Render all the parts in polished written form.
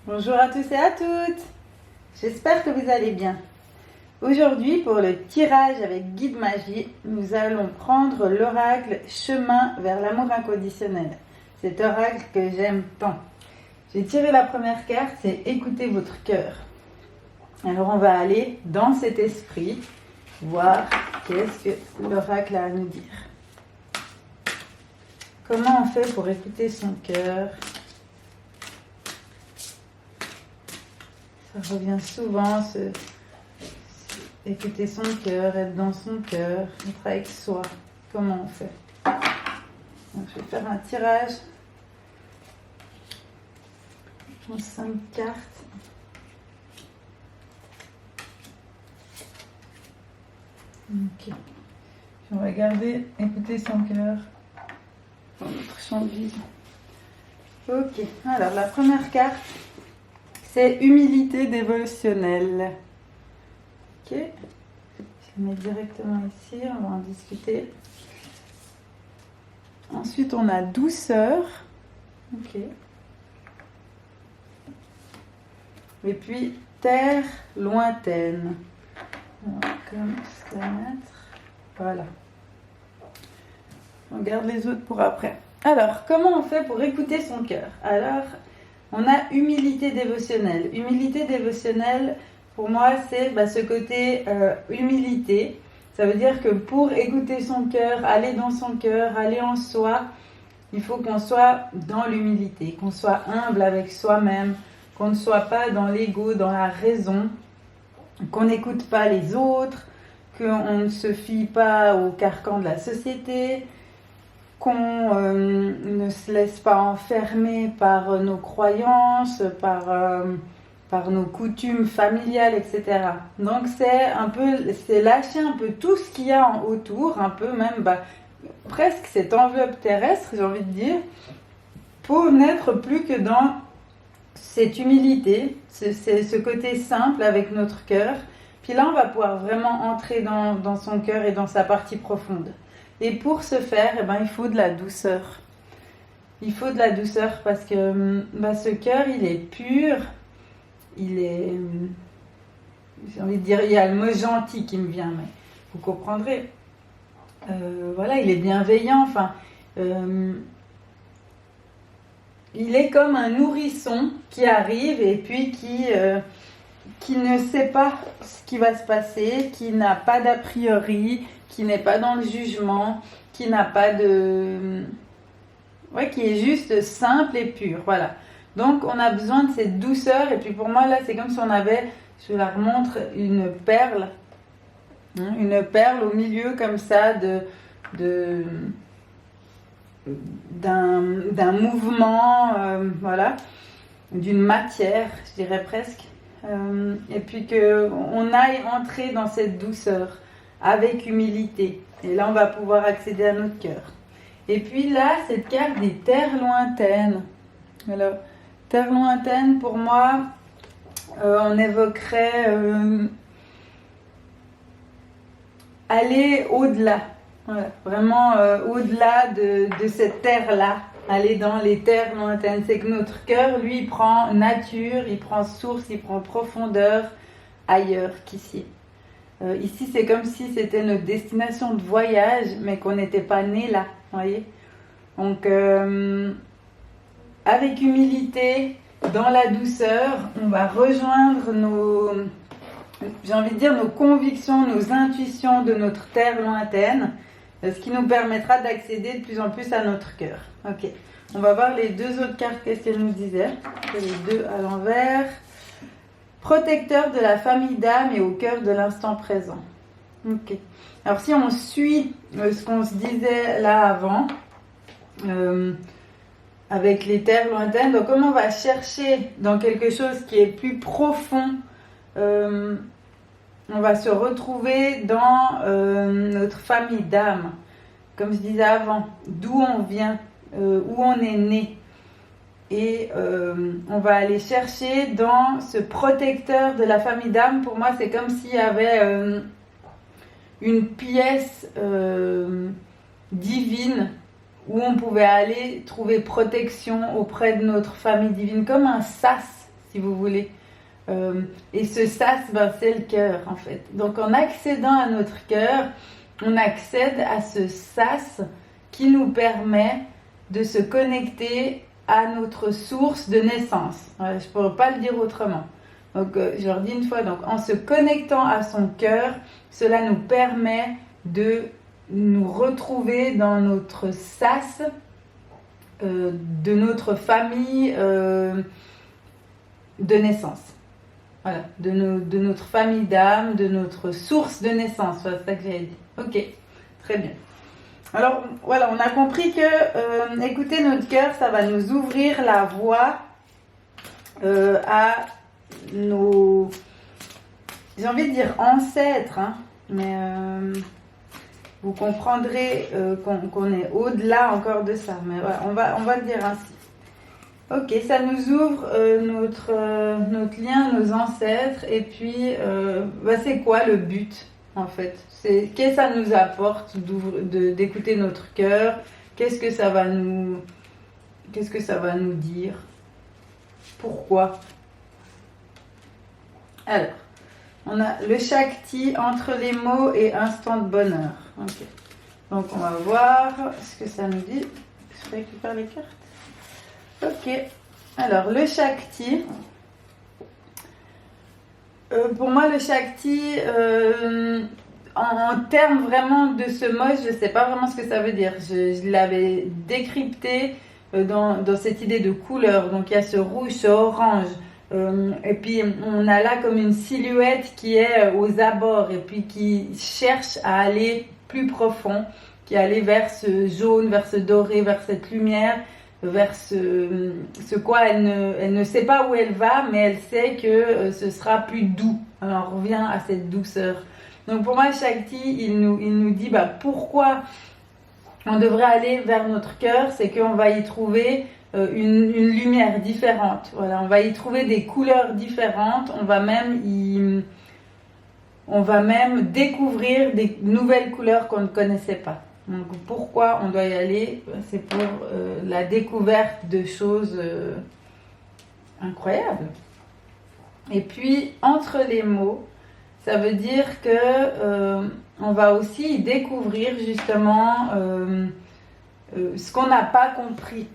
Bonjour à tous et à toutes. J'espère que vous allez bien. Aujourd'hui, pour le tirage avec guide magie, nous allons prendre l'oracle Chemin vers l'amour inconditionnel. Cet oracle que j'aime tant. J'ai tiré la première carte, c'est écoutez votre cœur. Alors on va aller dans cet esprit, voir qu'est-ce que l'oracle a à nous dire. Comment on fait pour écouter son cœur ? Ça revient souvent, écouter son cœur, être dans son cœur, être avec soi. Comment on fait ? Donc, je vais faire un tirage en 5 cartes. Ok. On va garder écouter son cœur dans notre champ de vision. Ok. Alors, la première carte, c'est humilité dévotionnelle. Ok. Je le mets directement ici, on va en discuter. Ensuite, on a douceur. Ok. Et puis, terre lointaine. Alors, comme je vais la mettre. Voilà. On garde les autres pour après. Alors, comment on fait pour écouter son cœur ? Alors, on a humilité dévotionnelle. Humilité dévotionnelle, pour moi, c'est ce côté humilité. Ça veut dire que pour écouter son cœur, aller dans son cœur, aller en soi, il faut qu'on soit dans l'humilité, qu'on soit humble avec soi-même, qu'on ne soit pas dans l'ego, dans la raison, qu'on n'écoute pas les autres, qu'on ne se fie pas au carcan de la société, qu'on ne se laisse pas enfermer par nos croyances, par nos coutumes familiales, etc. Donc c'est lâcher un peu tout ce qu'il y a autour, un peu même presque cette enveloppe terrestre, j'ai envie de dire, pour n'être plus que dans cette humilité, ce côté simple avec notre cœur. Puis là, on va pouvoir vraiment entrer dans son cœur et dans sa partie profonde. Et pour ce faire, il faut de la douceur. Il faut de la douceur parce que ce cœur, il est pur. Il est... J'ai envie de dire, il y a le mot gentil qui me vient, mais vous comprendrez. Voilà, il est bienveillant. Il est comme un nourrisson qui arrive et puis qui ne sait pas ce qui va se passer, qui n'a pas d'a priori, qui n'est pas dans le jugement, qui n'a pas de... qui est juste simple et pur, voilà. Donc on a besoin de cette douceur, et puis pour moi là c'est comme si on avait, je vous la remontre, une perle au milieu comme ça d'un mouvement, voilà, d'une matière, je dirais presque. Et puis qu'on aille entrer dans cette douceur avec humilité. Et là, on va pouvoir accéder à notre cœur. Et puis là, cette carte des terres lointaines. Alors, terres lointaines, pour moi, on évoquerait aller au-delà. Voilà, vraiment au-delà de cette terre-là. Aller dans les terres lointaines. C'est que notre cœur, lui, il prend nature, il prend source, il prend profondeur ailleurs qu'ici. Ici, c'est comme si c'était notre destination de voyage, mais qu'on n'était pas né là, voyez. Donc, avec humilité, dans la douceur, on va rejoindre nos convictions, nos intuitions de notre terre lointaine, ce qui nous permettra d'accéder de plus en plus à notre cœur. Ok, on va voir les deux autres cartes, qu'est-ce qu'elles nous disaient. Les deux à l'envers. Protecteur de la famille d'âme et au cœur de l'instant présent. Ok. Alors si on suit ce qu'on se disait là avant, avec les terres lointaines, donc comme on va chercher dans quelque chose qui est plus profond, on va se retrouver dans notre famille d'âme, comme je disais avant, d'où on vient, où on est né. Et on va aller chercher dans ce protecteur de la famille d'âme. Pour moi, c'est comme s'il y avait une pièce divine où on pouvait aller trouver protection auprès de notre famille divine, comme un sas, si vous voulez. Et ce sas, ben, c'est le cœur en fait. Donc en accédant à notre cœur, on accède à ce sas qui nous permet de se connecter à notre source de naissance. Voilà, je ne pourrais pas le dire autrement. Donc je leur dis une fois, donc, en se connectant à son cœur, cela nous permet de nous retrouver dans notre sas, de notre famille de naissance. Voilà, de notre famille d'âme, de notre source de naissance. Voilà, c'est ça que j'avais dit. Ok, très bien. Alors voilà, on a compris que écouter notre cœur, ça va nous ouvrir la voie à nos, j'ai envie de dire ancêtres, hein, mais vous comprendrez qu'on est au-delà encore de ça. Mais voilà, on va le dire ainsi. Ok, ça nous ouvre notre lien, nos ancêtres, et puis c'est quoi le but en fait? Qu'est-ce que ça nous apporte d'écouter notre cœur? Qu'est-ce que ça va nous dire? Pourquoi? Alors, on a le Shakti entre les mots et instant de bonheur. Okay. Donc on va voir ce que ça nous dit. Je récupère les cartes. Ok, alors le Shakti, pour moi le Shakti, en termes vraiment de ce mot, je ne sais pas vraiment ce que ça veut dire. Je l'avais décrypté dans cette idée de couleur. Donc il y a ce rouge, ce orange, et puis on a là comme une silhouette qui est aux abords et puis qui cherche à aller plus profond, qui est allée vers ce jaune, vers ce doré, vers cette lumière, vers ce quoi elle ne sait pas où elle va, mais elle sait que ce sera plus doux. Alors on revient à cette douceur. Donc pour moi, Shakti, il nous dit pourquoi on devrait aller vers notre cœur, c'est qu'on va y trouver une lumière différente. Voilà, on va y trouver des couleurs différentes, on va même découvrir des nouvelles couleurs qu'on ne connaissait pas. Donc pourquoi on doit y aller? C'est pour la découverte de choses incroyables. Et puis entre les mots, ça veut dire que on va aussi découvrir justement ce qu'on n'a pas compris.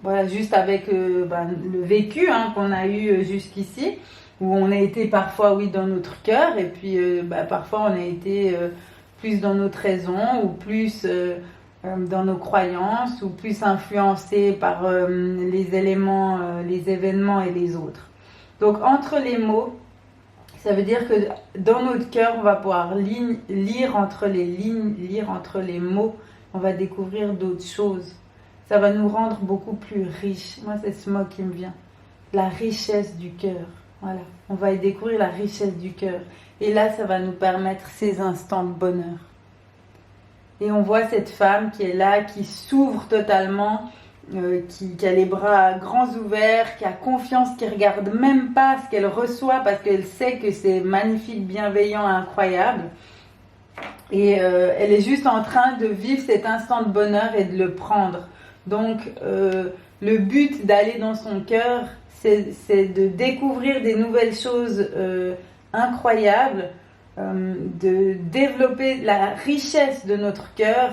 Voilà, juste avec le vécu qu'on a eu jusqu'ici, où on a été parfois dans notre cœur, et puis parfois on a été plus dans notre raison, ou plus dans nos croyances, ou plus influencé par les éléments, les événements et les autres. Donc entre les mots, ça veut dire que dans notre cœur, on va pouvoir lire entre les lignes, lire entre les mots, on va découvrir d'autres choses. Ça va nous rendre beaucoup plus riches. Moi, c'est ce mot qui me vient. La richesse du cœur. Voilà. On va y découvrir la richesse du cœur. Et là, ça va nous permettre ces instants de bonheur. Et on voit cette femme qui est là, qui s'ouvre totalement, qui a les bras grands ouverts, qui a confiance, qui ne regarde même pas ce qu'elle reçoit parce qu'elle sait que c'est magnifique, bienveillant, incroyable. Et elle est juste en train de vivre cet instant de bonheur et de le prendre. Donc, le but d'aller dans son cœur, c'est de découvrir des nouvelles choses incroyables, de développer la richesse de notre cœur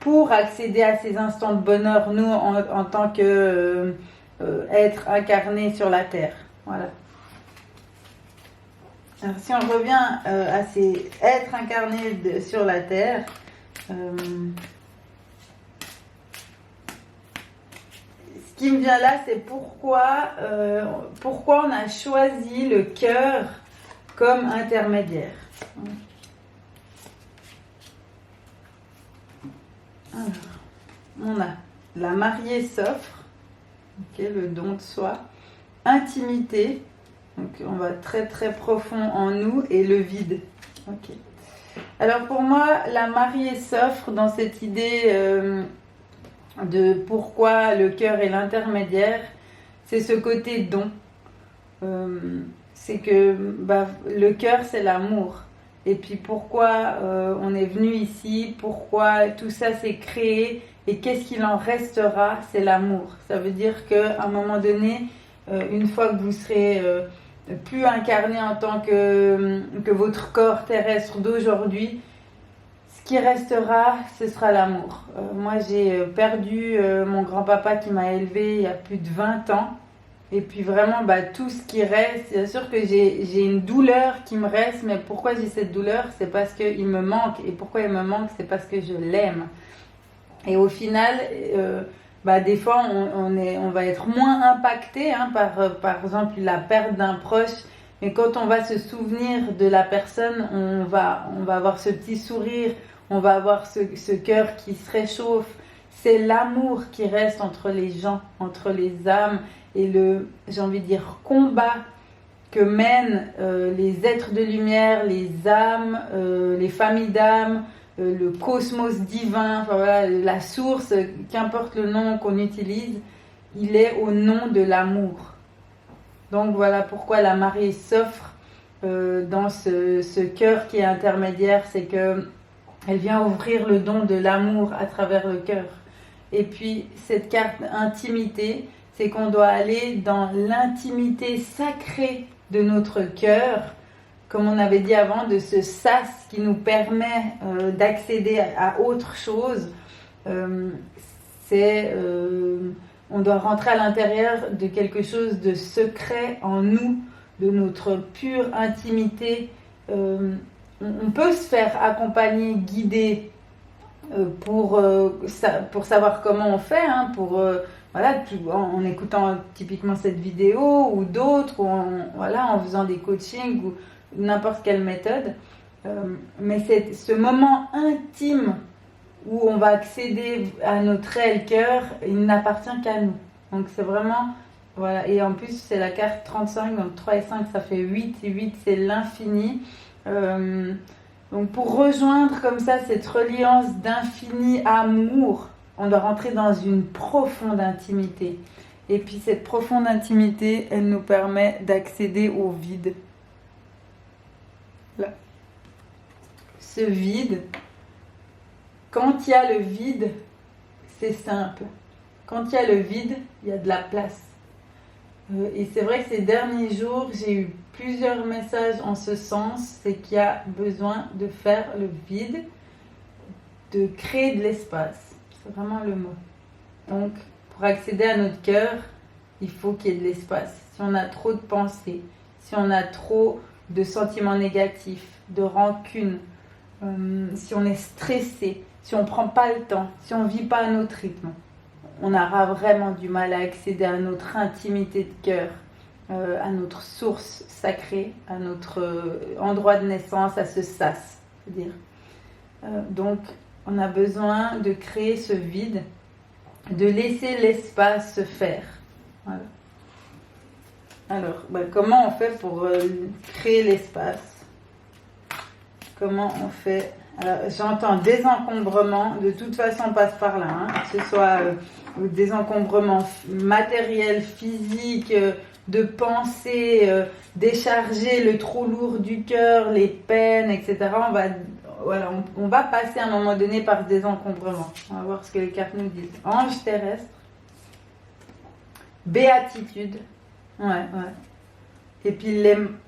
pour accéder à ces instants de bonheur, nous, en tant que être incarné sur la terre. Voilà. Alors, si on revient à ces êtres incarnés sur la terre, ce qui me vient là, c'est pourquoi on a choisi le cœur comme intermédiaire. Alors, on a la mariée s'offre, le don de soi, intimité, donc on va très très profond en nous, et le vide. Okay. Alors pour moi, la mariée s'offre dans cette idée de pourquoi le cœur est l'intermédiaire, c'est ce côté don. C'est que le cœur, c'est l'amour. Et puis pourquoi on est venu ici, pourquoi tout ça s'est créé et qu'est-ce qu'il en restera, c'est l'amour. Ça veut dire qu'à un moment donné, une fois que vous serez plus incarné en tant que votre corps terrestre d'aujourd'hui, ce qui restera, ce sera l'amour. Moi, j'ai perdu mon grand-papa qui m'a élevé il y a plus de 20 ans. Et puis vraiment, tout ce qui reste, bien sûr que j'ai une douleur qui me reste, mais pourquoi j'ai cette douleur? C'est parce qu'il me manque. Et pourquoi il me manque? C'est parce que je l'aime. Et au final, des fois, on va être moins impacté par exemple la perte d'un proche. Mais quand on va se souvenir de la personne, on va avoir ce petit sourire, on va avoir ce cœur qui se réchauffe. C'est l'amour qui reste entre les gens, entre les âmes. Et j'ai envie de dire, combat que mènent les êtres de lumière, les âmes, les familles d'âmes, le cosmos divin, enfin voilà, la source, qu'importe le nom qu'on utilise, il est au nom de l'amour. Donc voilà pourquoi la mariée s'offre dans ce cœur qui est intermédiaire, c'est que elle vient ouvrir le don de l'amour à travers le cœur. Et puis cette carte intimité, c'est qu'on doit aller dans l'intimité sacrée de notre cœur, comme on avait dit avant, de ce sas qui nous permet d'accéder à autre chose. On doit rentrer à l'intérieur de quelque chose de secret en nous, de notre pure intimité. On peut se faire accompagner, guider pour savoir comment on fait, en écoutant typiquement cette vidéo ou d'autres, ou en faisant des coachings ou n'importe quelle méthode. Mais c'est ce moment intime où on va accéder à notre réel cœur, il n'appartient qu'à nous. Donc c'est vraiment, voilà, et en plus c'est la carte 35, donc 3 et 5 ça fait 8, et 8 c'est l'infini. Donc pour rejoindre comme ça cette reliance d'infini amour, on doit rentrer dans une profonde intimité. Et puis cette profonde intimité, elle nous permet d'accéder au vide. Là. Ce vide, quand il y a le vide, c'est simple. Quand il y a le vide, il y a de la place. Et c'est vrai que ces derniers jours, j'ai eu plusieurs messages en ce sens, c'est qu'il y a besoin de faire le vide, de créer de l'espace. C'est vraiment le mot. Donc, pour accéder à notre cœur, il faut qu'il y ait de l'espace. Si on a trop de pensées, si on a trop de sentiments négatifs, de rancune, si on est stressé, si on ne prend pas le temps, si on ne vit pas à notre rythme, on aura vraiment du mal à accéder à notre intimité de cœur, à notre source sacrée, à notre endroit de naissance, à ce sas. C'est-à-dire. Donc, on a besoin de créer ce vide, de laisser l'espace se faire. Voilà. Alors, comment on fait pour créer l'espace? Comment on fait? J'entends désencombrement, de toute façon on passe par là, que ce soit désencombrement matériel, physique, de pensée, décharger le trop lourd du cœur, les peines, etc. On va passer à un moment donné par désencombrement. On va voir ce que les cartes nous disent. Ange terrestre, béatitude, et puis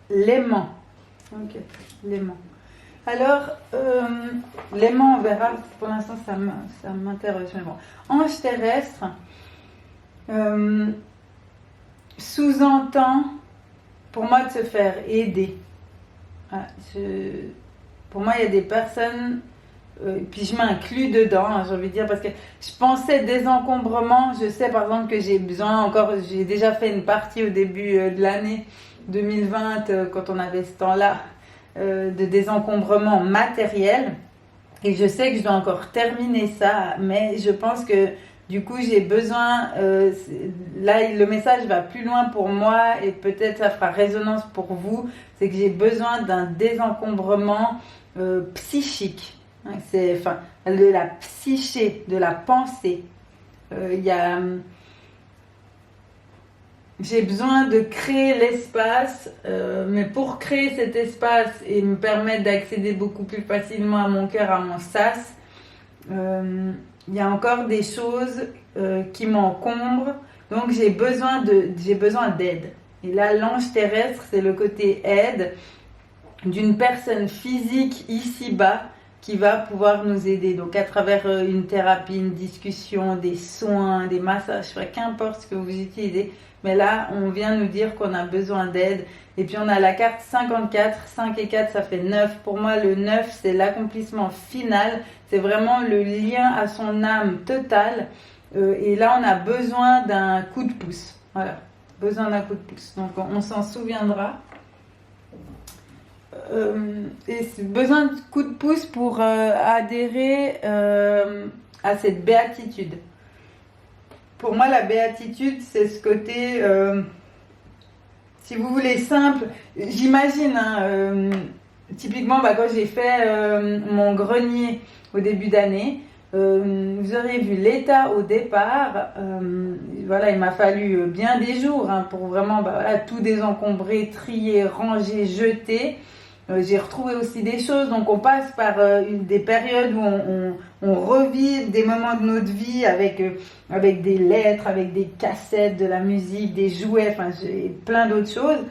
l'aimant. Ok, l'aimant. Alors, l'aimant, on verra, pour l'instant ça m'intéresse. Mais bon. Ange terrestre sous-entend, pour moi, de se faire aider. Voilà, pour moi, il y a des personnes, puis je m'inclus dedans, j'ai envie de dire, parce que je pensais désencombrement. Je sais par exemple que j'ai besoin encore, j'ai déjà fait une partie au début de l'année 2020, quand on avait ce temps-là, de désencombrement matériel. Et je sais que je dois encore terminer ça, mais je pense que du coup j'ai besoin, là le message va plus loin pour moi et peut-être ça fera résonance pour vous, c'est que j'ai besoin d'un désencombrement psychique, de la psyché, de la pensée. J'ai besoin de créer l'espace, mais pour créer cet espace et me permettre d'accéder beaucoup plus facilement à mon cœur, à mon sas, il y a encore des choses qui m'encombrent, donc j'ai besoin d'aide. Et là, l'ange terrestre, c'est le côté aide d'une personne physique ici-bas qui va pouvoir nous aider. Donc à travers une thérapie, une discussion, des soins, des massages, qu'importe ce que vous utilisez. Mais là, on vient nous dire qu'on a besoin d'aide. Et puis on a la carte 54, 5 et 4, ça fait 9. Pour moi, le 9, c'est l'accomplissement final. C'est vraiment le lien à son âme totale. Et là, on a besoin d'un coup de pouce. Voilà, besoin d'un coup de pouce. Donc on s'en souviendra. Et besoin de coup de pouce pour adhérer à cette béatitude. Pour moi, la béatitude, c'est ce côté, si vous voulez, simple. J'imagine, typiquement, quand j'ai fait mon grenier au début d'année, vous auriez vu l'état au départ. Voilà, il m'a fallu bien des jours pour vraiment tout désencombrer, trier, ranger, jeter. J'ai retrouvé aussi des choses, donc on passe par des périodes où on revit des moments de notre vie avec des lettres, avec des cassettes, de la musique, des jouets, j'ai plein d'autres choses.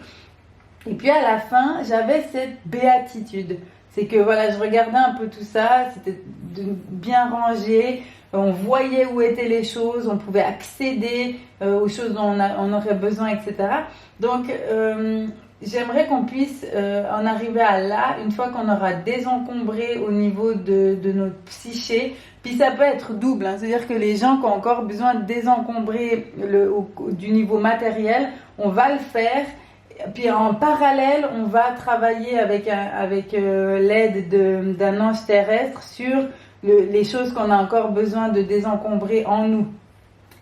Et puis à la fin, j'avais cette béatitude. C'est que voilà, je regardais un peu tout ça, c'était bien rangé, on voyait où étaient les choses, on pouvait accéder aux choses dont on aurait besoin, etc. Donc, j'aimerais qu'on puisse en arriver à là, une fois qu'on aura désencombré au niveau de notre psyché. Puis ça peut être double, c'est-à-dire que les gens qui ont encore besoin de désencombrer du niveau matériel, on va le faire. Puis en parallèle, on va travailler avec l'aide d'un ange terrestre sur les choses qu'on a encore besoin de désencombrer en nous.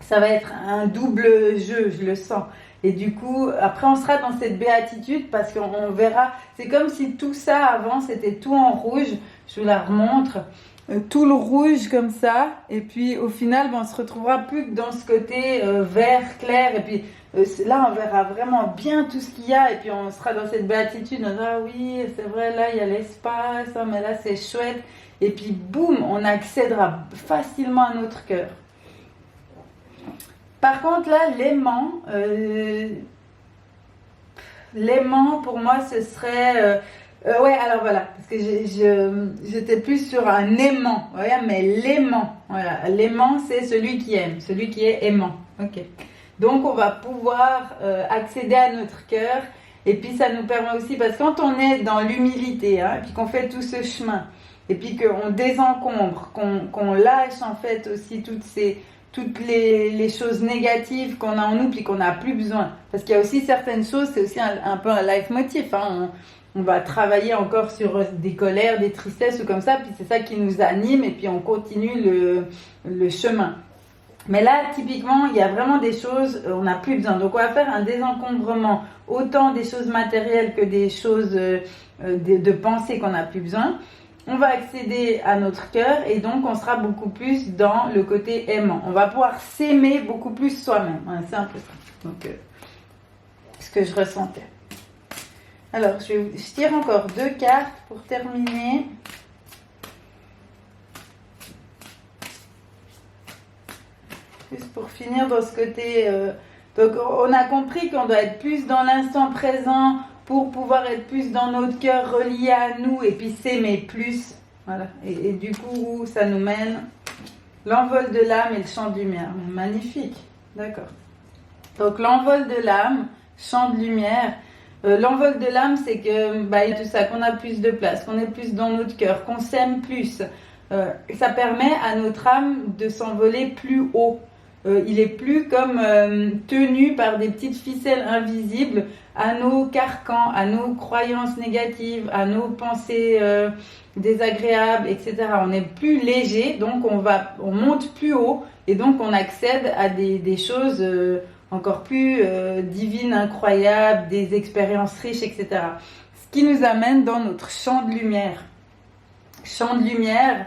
Ça va être un double jeu, je le sens. Et du coup, après on sera dans cette béatitude parce qu'on verra, c'est comme si tout ça avant c'était tout en rouge, je vous la remontre, tout le rouge comme ça, et puis au final on se retrouvera plus que dans ce côté vert clair, et puis là on verra vraiment bien tout ce qu'il y a, et puis on sera dans cette béatitude, on dira ah oui c'est vrai, là il y a l'espace, mais là c'est chouette, et puis boum, on accédera facilement à notre cœur. Par contre, là, l'aimant, pour moi, ce serait... ouais, alors voilà, parce que j'étais plus sur un aimant, voyez, mais l'aimant, voilà, l'aimant, c'est celui qui aime, celui qui est aimant, ok. Donc, on va pouvoir accéder à notre cœur, et puis ça nous permet aussi, parce que quand on est dans l'humilité, et puis qu'on fait tout ce chemin, et puis qu'on désencombre, qu'on lâche en fait aussi toutes les choses négatives qu'on a en nous puis qu'on n'a plus besoin. Parce qu'il y a aussi certaines choses, c'est aussi un peu un leitmotiv. On va travailler encore sur des colères, des tristesses ou comme ça, puis c'est ça qui nous anime et puis on continue le chemin. Mais là, typiquement, il y a vraiment des choses, on n'a plus besoin. Donc on va faire un désencombrement, autant des choses matérielles que des choses de pensée qu'on n'a plus besoin. On va accéder à notre cœur et donc on sera beaucoup plus dans le côté aimant. On va pouvoir s'aimer beaucoup plus soi-même. C'est un peu ça. Donc, ce que je ressentais. Alors, je tire encore 2 cartes pour terminer. Juste pour finir dans ce côté... donc, on a compris qu'on doit être plus dans l'instant présent, pour pouvoir être plus dans notre cœur, relié à nous, et puis s'aimer plus. Voilà. Et du coup, ça nous mène l'envol de l'âme et le chant de lumière. Magnifique. D'accord. Donc, l'envol de l'âme, chant de lumière. L'envol de l'âme, c'est que, il y a tout ça, qu'on a plus de place, qu'on est plus dans notre cœur, qu'on s'aime plus. Ça permet à notre âme de s'envoler plus haut. Il est plus comme tenu par des petites ficelles invisibles à nos carcans, à nos croyances négatives, à nos pensées désagréables, etc. On est plus léger, donc on monte plus haut et donc on accède à des choses encore plus divines, incroyables, des expériences riches, etc. Ce qui nous amène dans notre champ de lumière. Champ de lumière...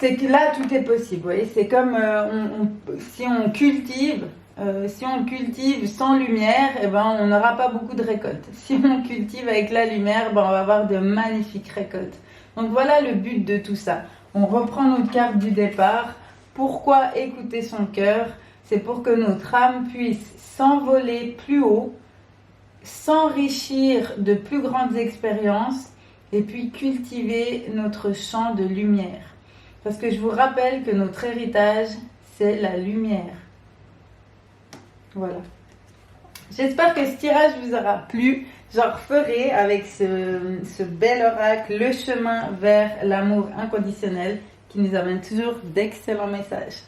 c'est que là tout est possible, vous voyez, c'est comme si on cultive, Si on cultive sans lumière, eh ben, on n'aura pas beaucoup de récoltes. Si on cultive avec la lumière, ben, on va avoir de magnifiques récoltes. Donc voilà le but de tout ça. On reprend notre carte du départ. Pourquoi écouter son cœur? C'est pour que notre âme puisse s'envoler plus haut, s'enrichir de plus grandes expériences et puis cultiver notre champ de lumière. Parce que je vous rappelle que notre héritage, c'est la lumière. Voilà. J'espère que ce tirage vous aura plu. J'en referai avec ce bel oracle, le chemin vers l'amour inconditionnel, qui nous amène toujours d'excellents messages.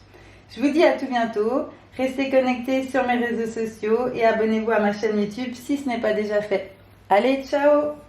Je vous dis à tout bientôt. Restez connectés sur mes réseaux sociaux et abonnez-vous à ma chaîne YouTube si ce n'est pas déjà fait. Allez, ciao!